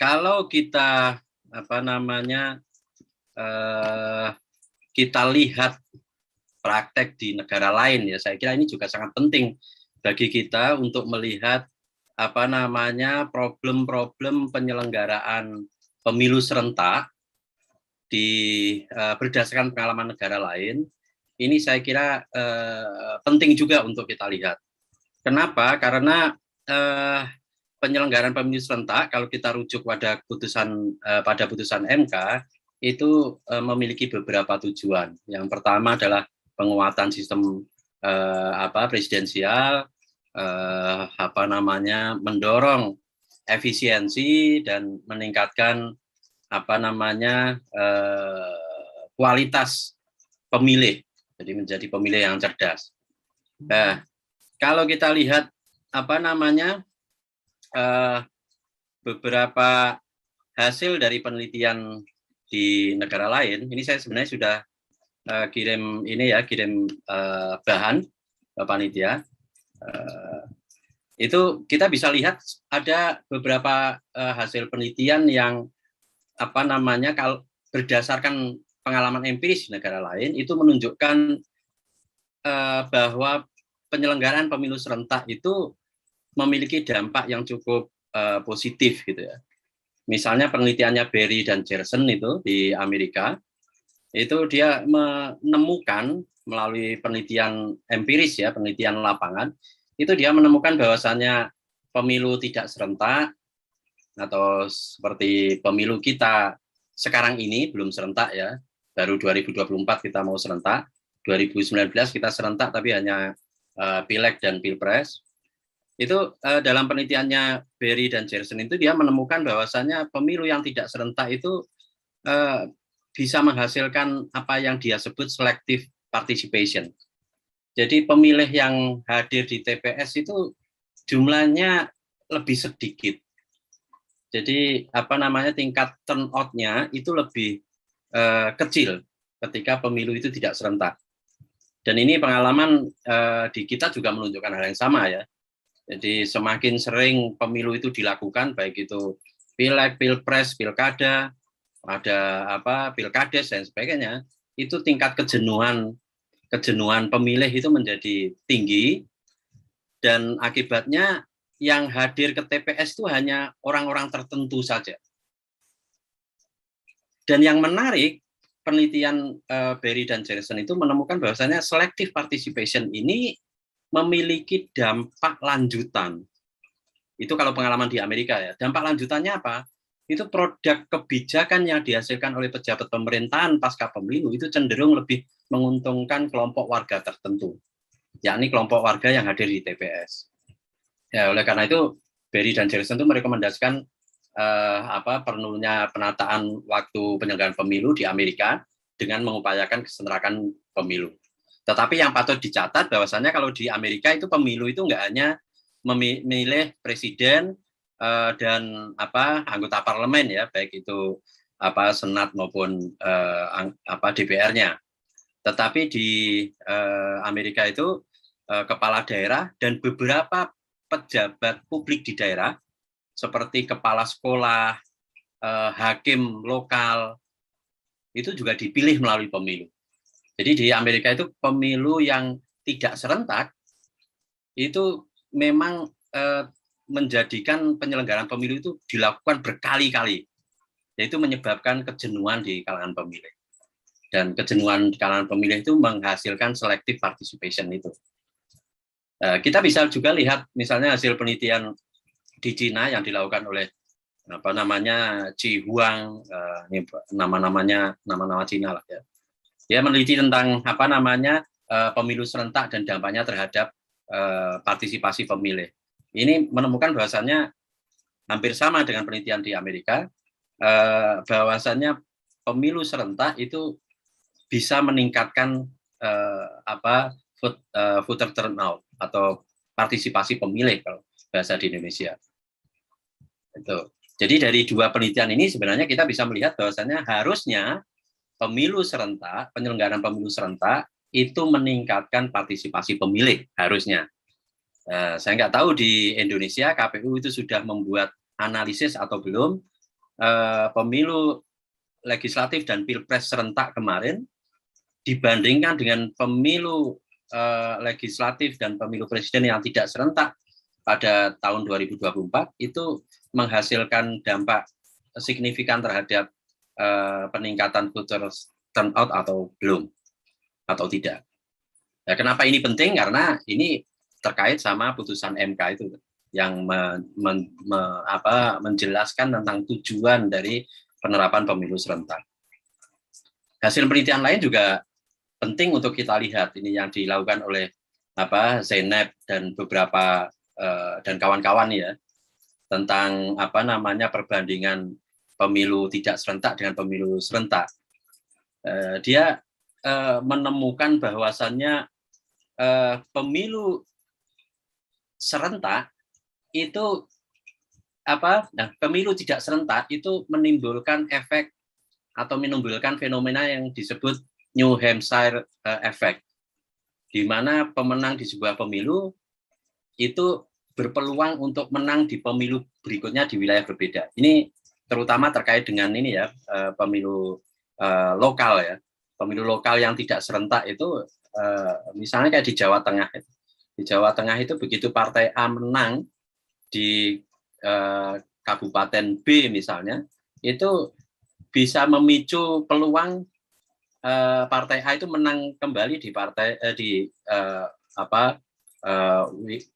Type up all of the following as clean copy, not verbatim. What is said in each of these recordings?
kalau kita apa namanya kita lihat praktek di negara lain, ya saya kira ini juga sangat penting bagi kita untuk melihat apa namanya problem-problem penyelenggaraan pemilu serentak berdasarkan pengalaman negara lain. Ini saya kira penting juga untuk kita lihat. Kenapa? Karena penyelenggaraan pemilu serentak, kalau kita rujuk pada putusan MK, itu memiliki beberapa tujuan. Yang pertama adalah penguatan sistem presidensial, mendorong efisiensi dan meningkatkan kualitas pemilih, jadi menjadi pemilih yang cerdas. Nah, kalau kita lihat beberapa hasil dari penelitian di negara lain, ini saya sebenarnya sudah kirim bahan panitia. Itu kita bisa lihat ada beberapa hasil penelitian yang kalau berdasarkan pengalaman empiris di negara lain itu menunjukkan bahwa penyelenggaraan pemilu serentak itu memiliki dampak yang cukup positif gitu ya. Misalnya penelitiannya Berry dan Gerson itu di Amerika, itu dia menemukan melalui penelitian empiris ya, penelitian lapangan, itu dia menemukan bahwasannya pemilu tidak serentak atau seperti pemilu kita sekarang ini belum serentak ya, baru 2024 kita mau serentak, 2019 kita serentak tapi hanya pileg dan pilpres. Itu dalam penelitiannya Berry dan Gerson itu dia menemukan bahwasannya pemilu yang tidak serentak itu bisa menghasilkan apa yang dia sebut selective participation. Jadi pemilih yang hadir di TPS itu jumlahnya lebih sedikit. Jadi tingkat turnout-nya itu lebih kecil ketika pemilu itu tidak serentak. Dan ini pengalaman di kita juga menunjukkan hal yang sama ya. Jadi semakin sering pemilu itu dilakukan, baik itu pileg, pilpres, pilkada, ada pilkades dan sebagainya, itu tingkat kejenuhan pemilih itu menjadi tinggi, dan akibatnya yang hadir ke TPS itu hanya orang-orang tertentu saja. Dan yang menarik, penelitian Berry dan Gerson itu menemukan bahwasanya selective participation ini memiliki dampak lanjutan. Itu kalau pengalaman di Amerika ya. Dampak lanjutannya apa? Itu produk kebijakan yang dihasilkan oleh pejabat pemerintahan pasca pemilu itu cenderung lebih menguntungkan kelompok warga tertentu, yakni kelompok warga yang hadir di TPS. Ya, oleh karena itu Berry dan Gerson itu merekomendasikan perlunya penataan waktu penyelenggaraan pemilu di Amerika dengan mengupayakan keserentakan pemilu. Tetapi yang patut dicatat bahwasannya kalau di Amerika itu pemilu itu nggak hanya memilih presiden dan anggota parlemen ya, baik itu senat maupun DPR-nya. Tetapi di Amerika itu kepala daerah dan beberapa pejabat publik di daerah seperti kepala sekolah, hakim lokal, itu juga dipilih melalui pemilu. Jadi di Amerika itu pemilu yang tidak serentak itu memang menjadikan penyelenggaraan pemilu itu dilakukan berkali-kali, yaitu menyebabkan kejenuhan di kalangan pemilih. Dan kejenuhan di kalangan pemilih itu menghasilkan selective participation itu. Kita bisa juga lihat misalnya hasil penelitian di Cina yang dilakukan oleh Chi Huang, nama Cina lah ya. Dia meneliti tentang pemilu serentak dan dampaknya terhadap partisipasi pemilih. Ini menemukan bahwasannya hampir sama dengan penelitian di Amerika, bahwasannya pemilu serentak itu bisa meningkatkan voter turnout atau partisipasi pemilih kalau bahasa di Indonesia. Itu. Jadi dari dua penelitian ini sebenarnya kita bisa melihat bahwasannya harusnya penyelenggaraan pemilu serentak itu meningkatkan partisipasi pemilih harusnya. Saya nggak tahu di Indonesia KPU itu sudah membuat analisis atau belum, pemilu legislatif dan pilpres serentak kemarin dibandingkan dengan pemilu legislatif dan pemilu presiden yang tidak serentak pada tahun 2024 itu menghasilkan dampak signifikan terhadap peningkatan voter turnout atau belum atau tidak. Ya, kenapa ini penting? Karena ini terkait sama putusan MK itu yang menjelaskan tentang tujuan dari penerapan pemilu serentak. Hasil penelitian lain juga penting untuk kita lihat, ini yang dilakukan oleh Zainab dan beberapa dan kawan-kawan ya, tentang perbandingan pemilu tidak serentak dengan pemilu serentak. Dia menemukan bahwasannya pemilu serentak itu pemilu tidak serentak itu menimbulkan efek atau menimbulkan fenomena yang disebut New Hampshire effect, di mana pemenang di sebuah pemilu itu berpeluang untuk menang di pemilu berikutnya di wilayah berbeda. Ini terutama terkait dengan ini ya, pemilu lokal ya, pemilu lokal yang tidak serentak itu, misalnya kayak di Jawa Tengah. Di Jawa Tengah itu begitu Partai A menang di Kabupaten B misalnya, itu bisa memicu peluang Partai A itu menang kembali di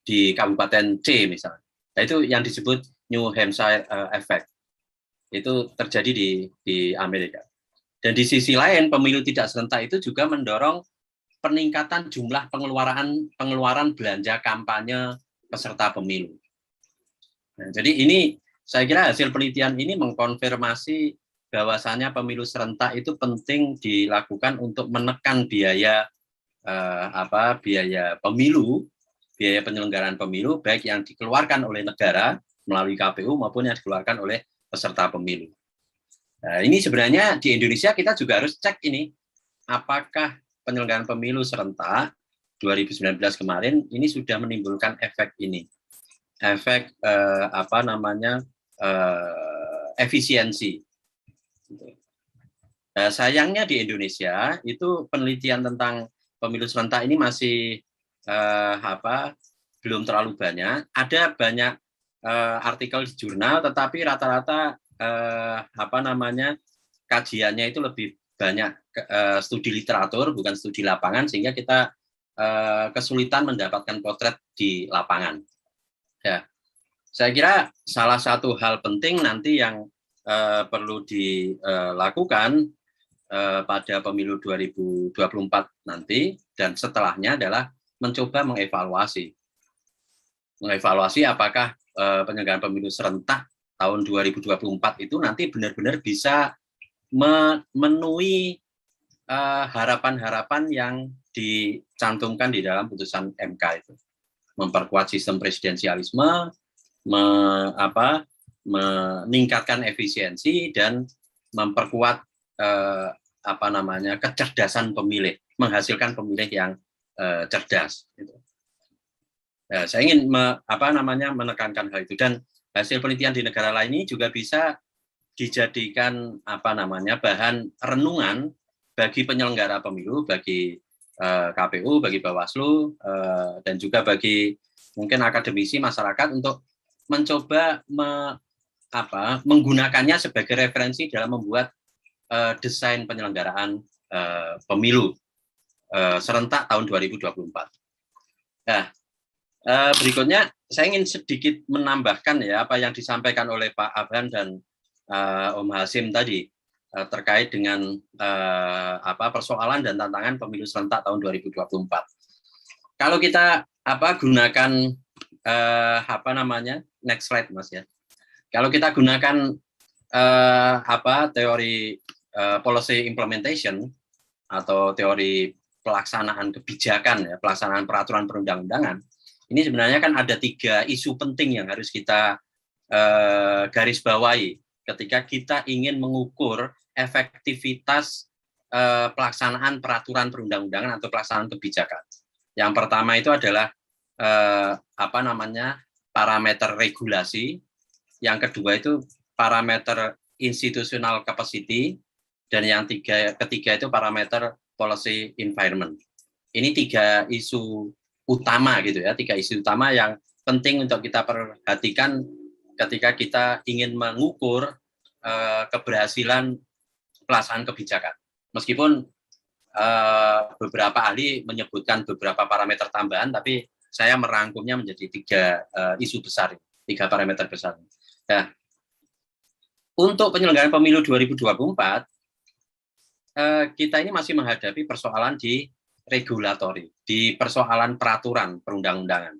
di Kabupaten C misalnya. Nah, itu yang disebut New Hampshire effect. Itu terjadi di Amerika. Dan di sisi lain pemilu tidak serentak itu juga mendorong peningkatan jumlah pengeluaran belanja kampanye peserta pemilu. Nah, jadi ini saya kira hasil penelitian ini mengkonfirmasi bahwasannya pemilu serentak itu penting dilakukan untuk menekan biaya pemilu, biaya penyelenggaraan pemilu baik yang dikeluarkan oleh negara melalui KPU maupun yang dikeluarkan oleh peserta pemilu. Nah, ini sebenarnya di Indonesia kita juga harus cek ini, apakah penyelenggaraan pemilu serentak 2019 kemarin ini sudah menimbulkan efek ini, efek efisiensi. Nah, sayangnya di Indonesia itu penelitian tentang pemilu serentak ini masih belum terlalu banyak. Ada banyak artikel di jurnal, tetapi rata-rata kajiannya itu lebih banyak studi literatur, bukan studi lapangan, sehingga kita kesulitan mendapatkan potret di lapangan. Ya, saya kira salah satu hal penting nanti yang perlu dilakukan pada pemilu 2024 nanti dan setelahnya adalah mencoba mengevaluasi apakah penyelenggaraan pemilu serentak tahun 2024 itu nanti benar-benar bisa memenuhi harapan-harapan yang dicantumkan di dalam putusan MK itu, memperkuat sistem presidensialisme, meningkatkan efisiensi dan memperkuat kecerdasan pemilih, menghasilkan pemilih yang cerdas. Saya ingin menekankan hal itu, dan hasil penelitian di negara lain ini juga bisa dijadikan bahan renungan bagi penyelenggara pemilu, bagi KPU, bagi Bawaslu, dan juga bagi mungkin akademisi masyarakat untuk mencoba menggunakannya sebagai referensi dalam membuat desain penyelenggaraan pemilu serentak tahun 2024. Nah, berikutnya saya ingin sedikit menambahkan ya apa yang disampaikan oleh Pak Abhan dan Om Hasim tadi terkait dengan persoalan dan tantangan pemilu serentak tahun 2024. Kalau kita gunakan next slide Mas ya. Kalau kita gunakan teori policy implementation atau teori pelaksanaan kebijakan ya, pelaksanaan peraturan perundang-undangan, ini sebenarnya kan ada 3 isu penting yang harus kita garis bawahi ketika kita ingin mengukur efektivitas pelaksanaan peraturan perundang-undangan atau pelaksanaan kebijakan. Yang pertama itu adalah parameter regulasi, yang kedua itu parameter institutional capacity, dan yang ketiga itu parameter policy environment. Ini 3 isu utama gitu ya, 3 isu utama yang penting untuk kita perhatikan ketika kita ingin mengukur keberhasilan pelaksanaan kebijakan. Meskipun beberapa ahli menyebutkan beberapa parameter tambahan, tapi saya merangkumnya menjadi 3 isu besar, 3 parameter besar. Nah, untuk penyelenggaraan pemilu 2024, kita ini masih menghadapi persoalan di regulatori, di persoalan peraturan perundang-undangan.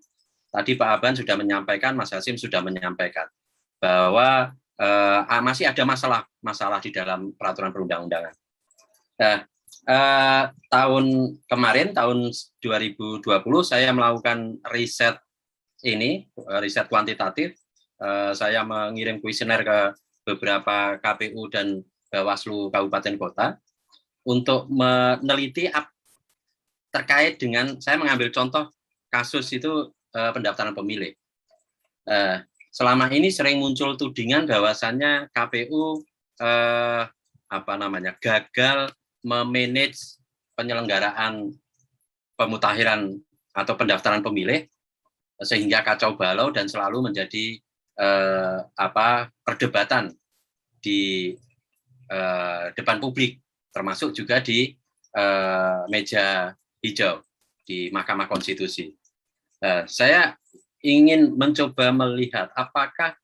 Tadi Pak Aban sudah menyampaikan, Mas Hasim sudah menyampaikan bahwa masih ada masalah di dalam peraturan perundang-undangan. Nah, tahun kemarin, tahun 2020, saya melakukan riset kuantitatif. Saya mengirim kuesioner ke beberapa KPU dan Bawaslu Kabupaten Kota untuk meneliti terkait dengan, saya mengambil contoh kasus itu pendaftaran pemilih. Selama ini sering muncul tudingan bahwasannya KPU gagal memanage penyelenggaraan pemutakhiran atau pendaftaran pemilih sehingga kacau balau dan selalu menjadi perdebatan di depan publik, termasuk juga di meja hijau di Mahkamah Konstitusi. Saya ingin mencoba melihat apakah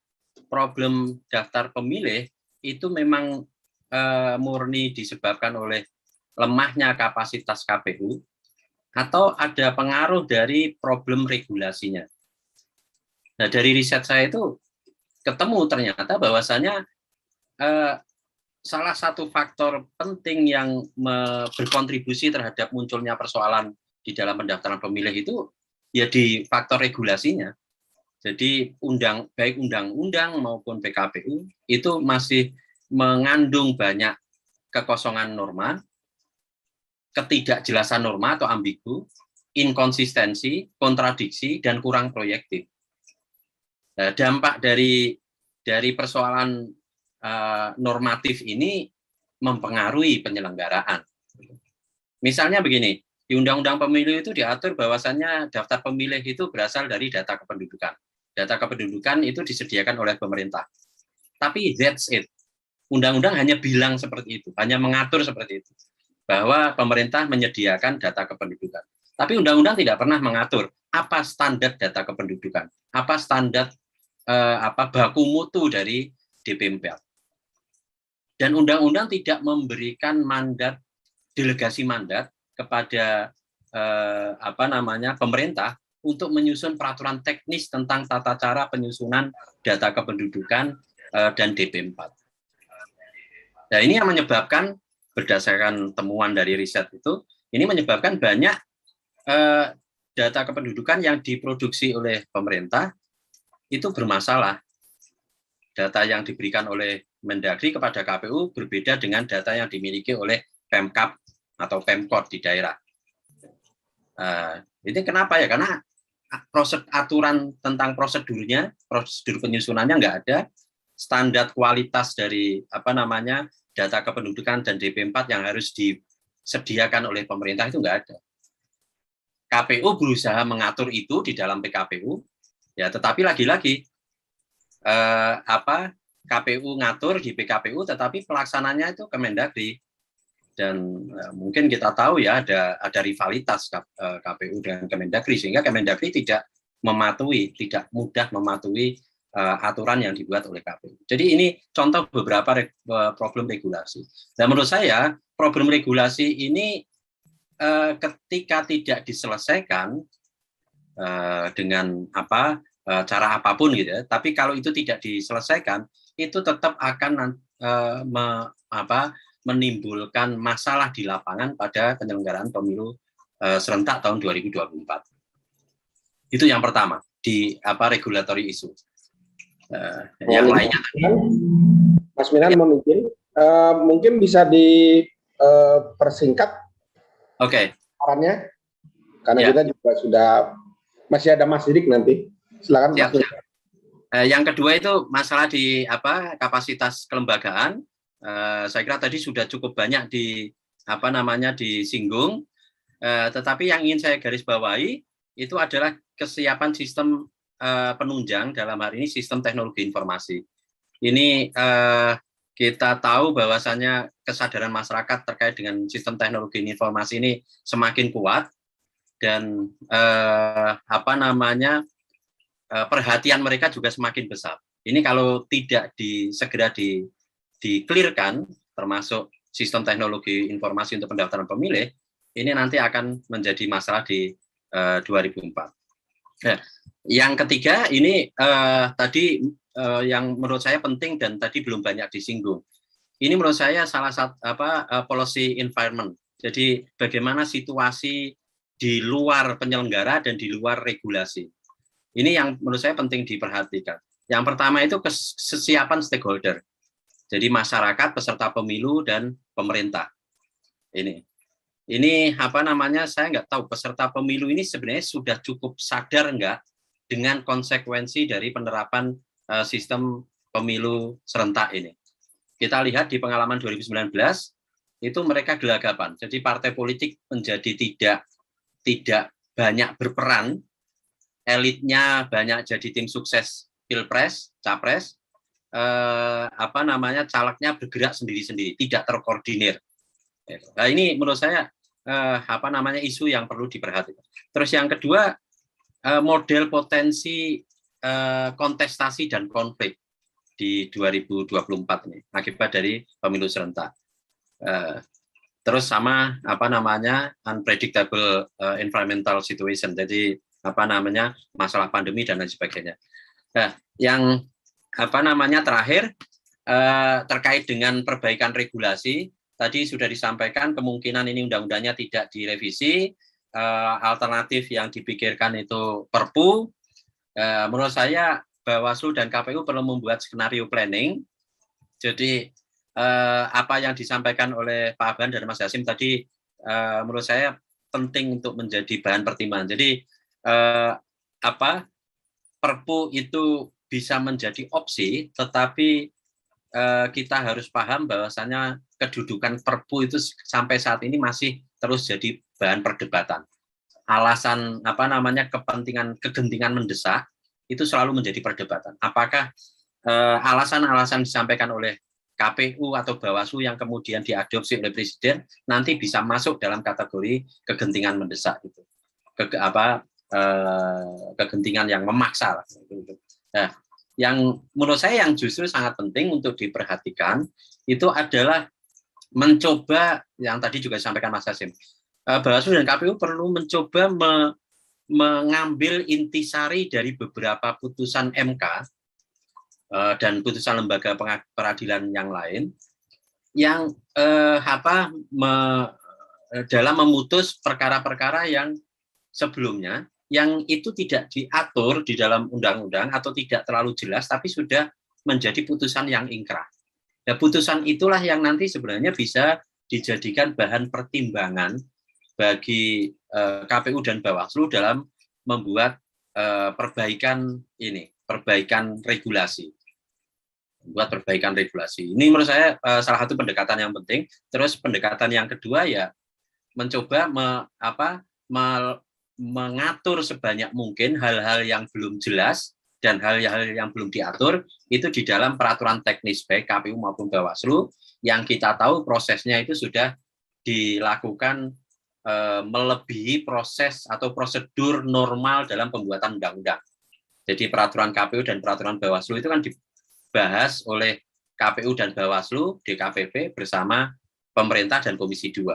problem daftar pemilih itu memang murni disebabkan oleh lemahnya kapasitas KPU atau ada pengaruh dari problem regulasinya. Nah, dari riset saya itu ketemu ternyata bahwasanya salah satu faktor penting yang berkontribusi terhadap munculnya persoalan di dalam pendaftaran pemilih itu ya di faktor regulasinya. Jadi baik undang-undang maupun PKPU itu masih mengandung banyak kekosongan norma, ketidakjelasan norma atau ambigu, inkonsistensi, kontradiksi, dan kurang proyektif. Nah, dampak dari persoalan normatif ini mempengaruhi penyelenggaraan. Misalnya begini, di Undang-Undang Pemilu itu diatur bahwasannya daftar pemilih itu berasal dari data kependudukan. Data kependudukan itu disediakan oleh pemerintah. Tapi that's it. Undang-undang hanya bilang seperti itu, hanya mengatur seperti itu, bahwa pemerintah menyediakan data kependudukan. Tapi undang-undang tidak pernah mengatur apa standar data kependudukan, apa standar baku mutu dari DP4. Dan undang-undang tidak memberikan delegasi mandat kepada pemerintah untuk menyusun peraturan teknis tentang tata cara penyusunan data kependudukan dan DP4. Nah, ini yang menyebabkan, berdasarkan temuan dari riset itu, ini menyebabkan banyak data kependudukan yang diproduksi oleh pemerintah itu bermasalah. Data yang diberikan oleh Mendagri kepada KPU berbeda dengan data yang dimiliki oleh Pemkab atau Pemkot di daerah. Ini kenapa ya? Karena aturan tentang prosedur penyusunannya nggak ada, standar kualitas dari data kependudukan dan DP4 yang harus disediakan oleh pemerintah itu nggak ada. KPU berusaha mengatur itu di dalam PKPU, ya, tetapi lagi-lagi KPU ngatur di PKPU, tetapi pelaksananya itu Kemendagri. Dan mungkin kita tahu ya ada rivalitas KPU dengan Kemendagri, sehingga Kemendagri tidak mudah mematuhi aturan yang dibuat oleh KPU. Jadi ini contoh beberapa problem regulasi. Dan menurut saya problem regulasi ini ketika tidak diselesaikan dengan cara apapun gitu ya, tapi kalau itu tidak diselesaikan itu tetap akan menimbulkan masalah di lapangan pada penyelenggaraan pemilu serentak tahun 2024. Itu yang pertama di regulatory issue. Yang lainnya, Mas Minan mungkin bisa dipersingkat. Oke. Sarannya, karena kita juga sudah masih ada Mas Didik nanti. Silakan Mas Minan. Yang kedua itu masalah di kapasitas kelembagaan. Saya kira tadi sudah cukup banyak disinggung. Tetapi yang ingin saya garis bawahi itu adalah kesiapan sistem penunjang, dalam hal ini sistem teknologi informasi. Ini kita tahu bahwasannya kesadaran masyarakat terkait dengan sistem teknologi informasi ini semakin kuat, dan perhatian mereka juga semakin besar. Ini kalau tidak segera di-clearkan, termasuk sistem teknologi informasi untuk pendaftaran pemilih, ini nanti akan menjadi masalah di 2004. Nah, yang ketiga ini tadi yang menurut saya penting dan tadi belum banyak disinggung. Ini menurut saya salah satu policy environment. Jadi bagaimana situasi di luar penyelenggara dan di luar regulasi. Ini yang menurut saya penting diperhatikan. Yang pertama itu kesiapan stakeholder. Jadi masyarakat, peserta pemilu, dan pemerintah. Ini saya nggak tahu peserta pemilu ini sebenarnya sudah cukup sadar nggak dengan konsekuensi dari penerapan sistem pemilu serentak ini. Kita lihat di pengalaman 2019 itu mereka gelagapan. Jadi partai politik menjadi tidak banyak berperan, elitnya banyak jadi tim sukses pilpres, capres, calegnya bergerak sendiri-sendiri, tidak terkoordinir. Nah, ini menurut saya isu yang perlu diperhatikan. Terus yang kedua, model potensi kontestasi dan konflik di 2024 ini akibat dari pemilu serentak. Terus sama unpredictable environmental situation. Jadi masalah pandemi dan lain sebagainya. Nah, yang terakhir terkait dengan perbaikan regulasi, tadi sudah disampaikan kemungkinan ini undang-undangnya tidak direvisi, alternatif yang dipikirkan itu Perpu. Menurut saya Bawaslu dan KPU perlu membuat skenario planning. Jadi apa yang disampaikan oleh Pak Aban dan Mas Hasim tadi menurut saya penting untuk menjadi bahan pertimbangan. Jadi Perpu itu bisa menjadi opsi, tetapi kita harus paham bahwasannya kedudukan Perpu itu sampai saat ini masih terus jadi bahan perdebatan. Alasan kegentingan mendesak itu selalu menjadi perdebatan. Apakah alasan-alasan disampaikan oleh KPU atau Bawaslu yang kemudian diadopsi oleh Presiden nanti bisa masuk dalam kategori kegentingan mendesak itu, kegentingan yang memaksa. Nah, yang menurut saya yang justru sangat penting untuk diperhatikan itu adalah mencoba yang tadi juga disampaikan Mas Hasim, Bawaslu dan KPU perlu mencoba mengambil intisari dari beberapa putusan MK dan putusan lembaga peradilan yang lain yang dalam memutus perkara-perkara yang sebelumnya yang itu tidak diatur di dalam undang-undang atau tidak terlalu jelas, tapi sudah menjadi putusan yang ingkrah. Nah, putusan itulah yang nanti sebenarnya bisa dijadikan bahan pertimbangan bagi KPU dan Bawaslu dalam membuat perbaikan regulasi. Ini menurut saya salah satu pendekatan yang penting. Terus pendekatan yang kedua ya mencoba mengatur sebanyak mungkin hal-hal yang belum jelas dan hal-hal yang belum diatur itu di dalam peraturan teknis baik KPU maupun Bawaslu yang kita tahu prosesnya itu sudah dilakukan melebihi proses atau prosedur normal dalam pembuatan undang-undang. Jadi peraturan KPU dan peraturan Bawaslu itu kan dibahas oleh KPU dan Bawaslu, DKPP bersama pemerintah dan Komisi 2.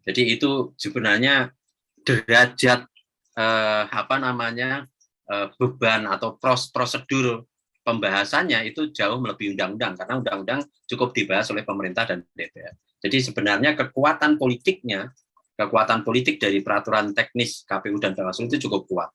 Jadi itu sebenarnya derajat beban atau prosedur pembahasannya itu jauh melebihi undang-undang karena undang-undang cukup dibahas oleh pemerintah dan DPR. Jadi sebenarnya kekuatan politik dari peraturan teknis KPU dan Bawaslu itu cukup kuat.